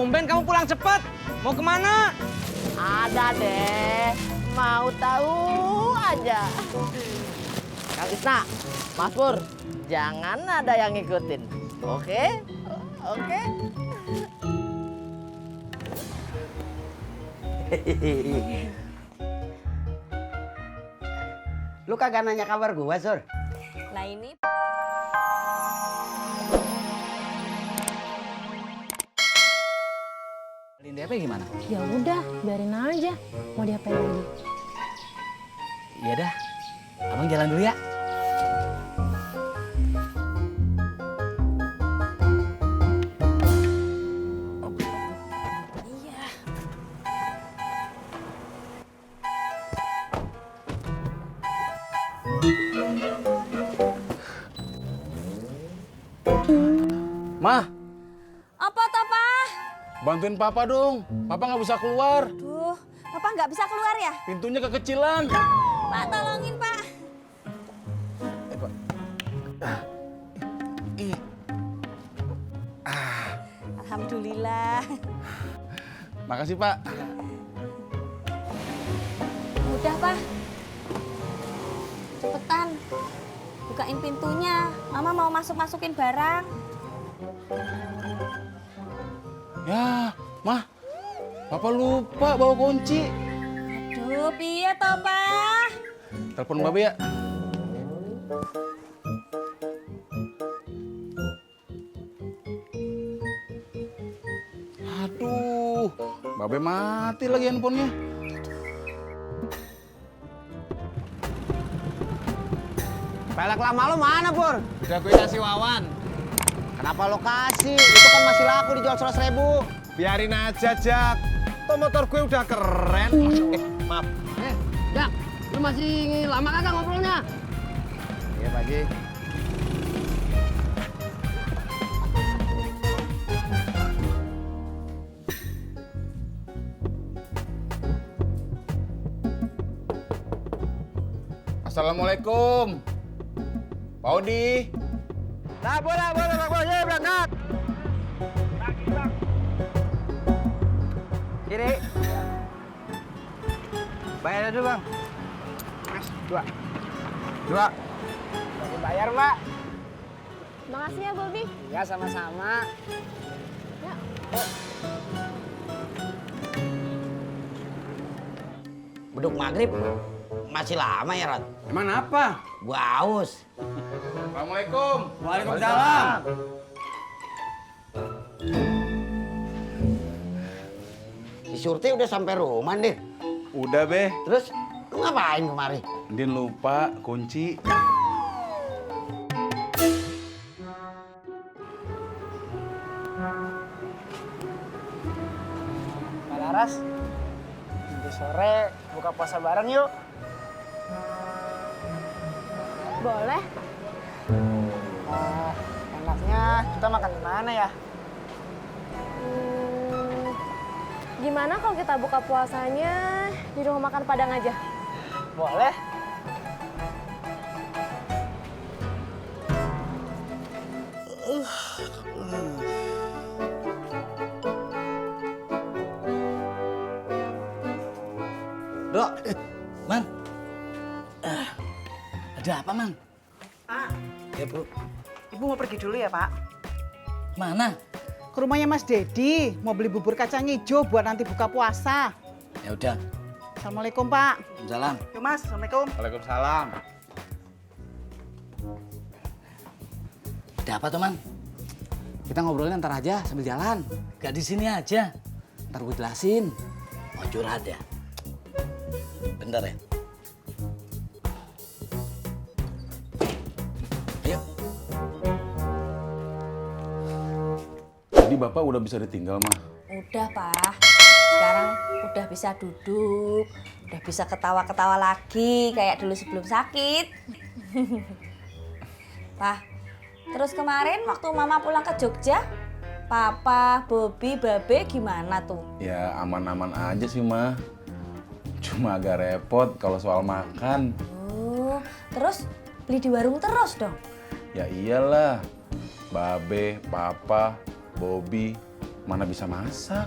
Tumben kamu pulang cepet. Mau kemana? Ada deh, mau tahu aja. Kang Tisna, Mas Pur, jangan ada yang ngikutin. Oke? Oke? Lu kagak nanya kabar gua, Sur? Nah ini Beliin DP gimana? ya udah biarin aja. Mau diapain lagi? Iya dah. Abang jalan dulu ya. Mah, Apa toh, Pak? bantuin papa dong. Papa nggak bisa keluar. Duh, Papa nggak bisa keluar ya? Pintunya kekecilan. Pak, tolongin, Pak. Alhamdulillah. Makasih, Pak. Udah, Pak. Cepetan. Bukain pintunya. Mama mau masuk-masukin barang. Ya, Mah. Papa lupa bawa kunci. Aduh, piye toh, Pak? Telepon Babe ya. Aduh, Babe mati lagi handphonenya. Pelek lama lu mana, Pur? Udah gue kasih Wawan. Kenapa lo kasih? Itu kan masih laku dijual 100.000. Biarin aja, Jak. Tuh motor gue udah keren. Maaf. Jak, lu masih lama kagak ngobrolnya? Iya, Pak Ji. Assalamualaikum. Pak Odi. Nah, boleh, Bang Bos. Ya, berangkat. Kiri. Bayar dulu, Bang. Mas, 2. 2. Bayar, Mbak. Makasih ya, Bobi. Ya, sama-sama. Ya. Beduk maghrib masih lama ya, Rod? Emang apa? Gua haus. Assalamualaikum. Waalaikumsalam. Si Surti udah sampai rumah, Din. Udah, Be. Terus lu ngapain kemari? Din lupa kunci. Mbak Laras, nanti sore buka puasa bareng yuk. Boleh. Enaknya kita makan di mana ya? Gimana kalau kita buka puasanya di rumah makan Padang aja? Boleh. Dok, Man. Ada apa, Man? Pak, ya Bu. Ibu mau pergi dulu ya, Pak? Mana? Ke rumahnya Mas Dedi, mau beli bubur kacang hijau buat nanti buka puasa. Ya udah. Assalamualaikum, Pak. Salam. Yuk, Mas. Assalamualaikum. Waalaikumsalam. Ada apa tuh, Man? Kita ngobrolnya ntar aja sambil jalan. Gak di sini aja. Ntar gue jelasin. Mau curhat ya? Bentar ya? Ayo. Jadi Bapak udah bisa ditinggal, Mah. Udah, Pak. Sekarang udah bisa duduk, udah bisa ketawa-ketawa lagi kayak dulu sebelum sakit. Pak, terus kemarin waktu Mama pulang ke Jogja, Papa, Bobi, Babe gimana tuh? Ya aman-aman aja sih, Mah. Cuma agak repot kalau soal makan. Oh, terus beli di warung terus dong? Ya iyalah. Babe, Papa, Bobi, mana bisa masak.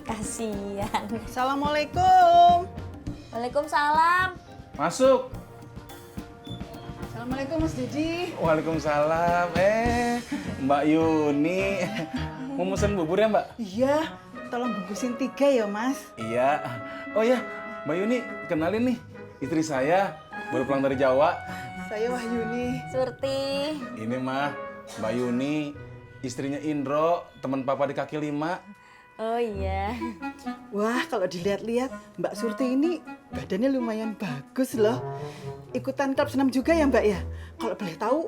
Kasihan. Assalamualaikum. Waalaikumsalam. Masuk. Assalamualaikum Mas Dedi. Waalaikumsalam. Mbak Yuni. Mau pesen bubur ya, Mbak? Iya, tolong bungkusin 3 ya Mas. Iya. Oh ya, Mbak Yuni, kenalin nih. Istri saya baru pulang dari Jawa. Saya Wahyuni. Surti. Ini mah Mbak Yuni, istrinya Indro, teman papa di kaki 5. Oh iya. Wah, kalau dilihat-lihat Mbak Surti ini badannya lumayan bagus loh. Ikutan klub senam juga ya Mbak ya? Kalau boleh tahu,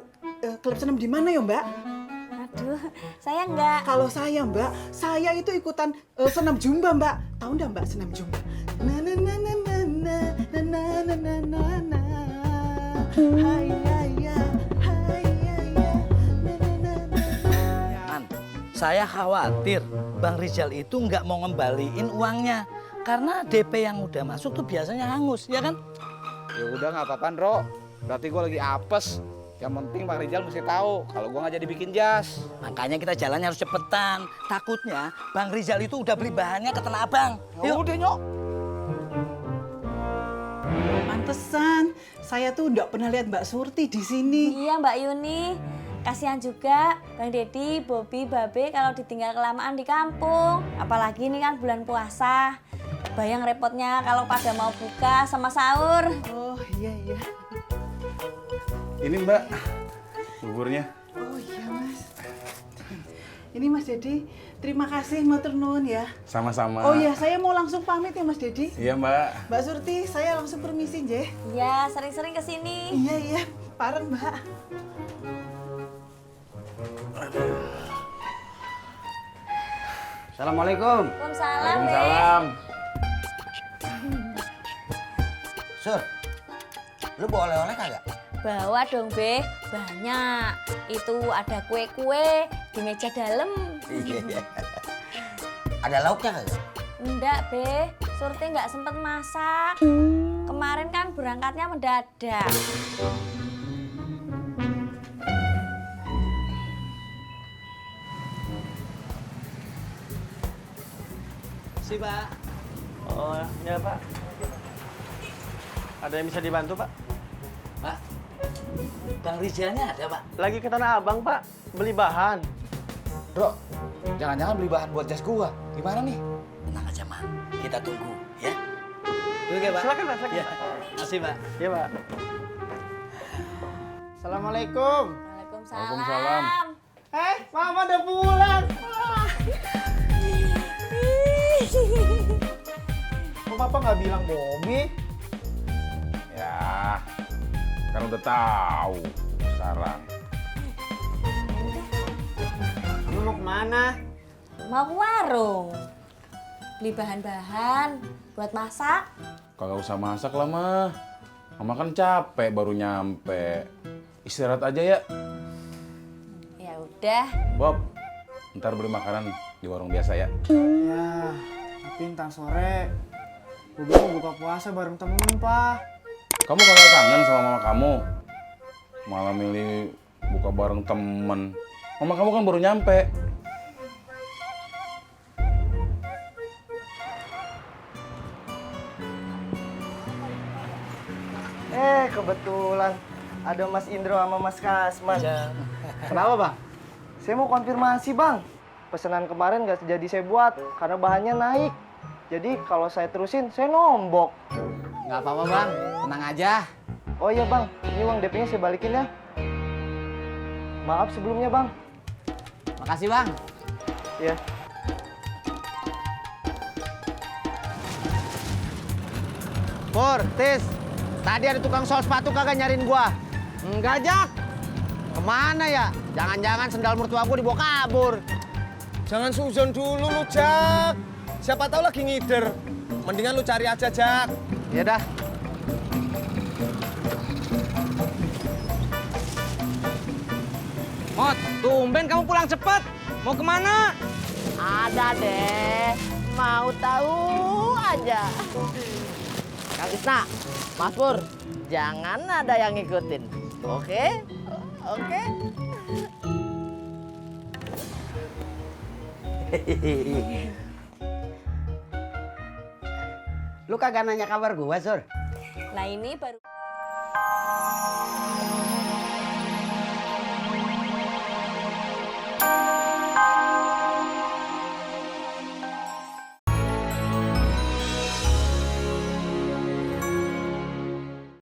klub senam di mana ya Mbak? Aduh, saya enggak. Kalau saya Mbak, saya itu ikutan senam jumba Mbak. Tahu enggak Mbak senam jumba? Na na na na na na na na na na na na. Hai ya ya, hai ya ya. Na na na na. Man, saya khawatir Bang Rizal itu nggak mau ngembaliin uangnya. Karena DP yang udah masuk tuh biasanya hangus, ya kan? Ya udah nggak apa-apa, Ndro. Berarti gue lagi apes. Yang penting Bang Rizal mesti tahu kalau gue nggak jadi bikin jas. Makanya kita jalannya harus cepetan. Takutnya Bang Rizal itu udah beli bahannya ke Tanah Abang. Ya udah nyok. Pantesan, saya tuh nggak pernah lihat Mbak Surti di sini. Iya Mbak Yuni. Kasihan juga Bang Dedi, Bobi, Babe kalau ditinggal kelamaan di kampung. Apalagi ini kan bulan puasa. Bayang repotnya kalau pada mau buka sama sahur. Oh iya iya. Ini Mbak, buburnya. Oh iya Mas. Ini Mas Dedi, terima kasih matur nuwun ya. Sama-sama. Oh iya, saya mau langsung pamit ya Mas Dedi. Iya Mbak. Mbak Surti, saya langsung permisi nggih. Iya, sering-sering kesini. Iya iya, pareng Mbak. Assalamualaikum. Waalaikumsalam, Be. Waalaikumsalam. Sur, lu bawa oleh-oleh kagak? Bawa dong, Be. Banyak. Itu ada kue-kue di meja dalam. Iya. Ada lauknya kagak? Enggak, Be. Surti nggak sempet masak. Kemarin kan berangkatnya mendadak. Si Pak. Oh ya Pak. Ada yang bisa dibantu Pak? Pak, Bang Rizalnya ada Pak? Lagi ke Tanah Abang Pak, beli bahan. Bro, jangan-jangan beli bahan buat jas gua. Gimana nih? Tenang aja, Man. Kita tunggu, ya. Dulu ya, Pak. Silakan Pak, silakan Ya. Pak. Makasih, Pak. Iya Pak. Assalamualaikum. Waalaikumsalam. Mama udah pulang. Kok Papa nggak bilang Bobby? Ya, kan udah tahu sekarang. Lu mau kemana? Mau ke warung. Beli bahan-bahan buat masak. Kagak usah masak lah mah. Mama kan capek baru nyampe. Istirahat aja ya. Ya udah. Bob, ntar beli makanan di warung biasa ya. Ya, tapi ntar sore Bobi mau buka puasa bareng temen, Pak. Kamu kagak kangen sama mama kamu? Malah milih buka bareng temen. Mama kamu kan baru nyampe. Kebetulan ada Mas Indro sama Mas Kasman. Kenapa Bang? Saya mau konfirmasi Bang. Pesanan kemarin nggak jadi saya buat karena bahannya naik. Jadi kalau saya terusin, saya nombok. Nggak apa-apa Bang, tenang aja. Oh iya Bang, ini uang DP-nya saya balikin ya. Maaf sebelumnya Bang. Makasih Bang. Ya. Pur, Tis, tadi ada tukang sol sepatu kagak nyariin gua? Enggak, Jak. Kemana ya? Jangan-jangan sendal mertua gua dibawa kabur. Jangan suzon dulu lu, Jak. Siapa tahu lagi ngider. Mendingan lu cari aja, Jak. Ya dah. Mot, tumben kamu pulang cepet. Mau kemana? Ada deh. Mau tahu aja. Kang Tisna, Mas Pur, jangan ada yang ngikutin. Oke? Oke? Lu kagak nanya kabar gua, Sur? Nah ini baru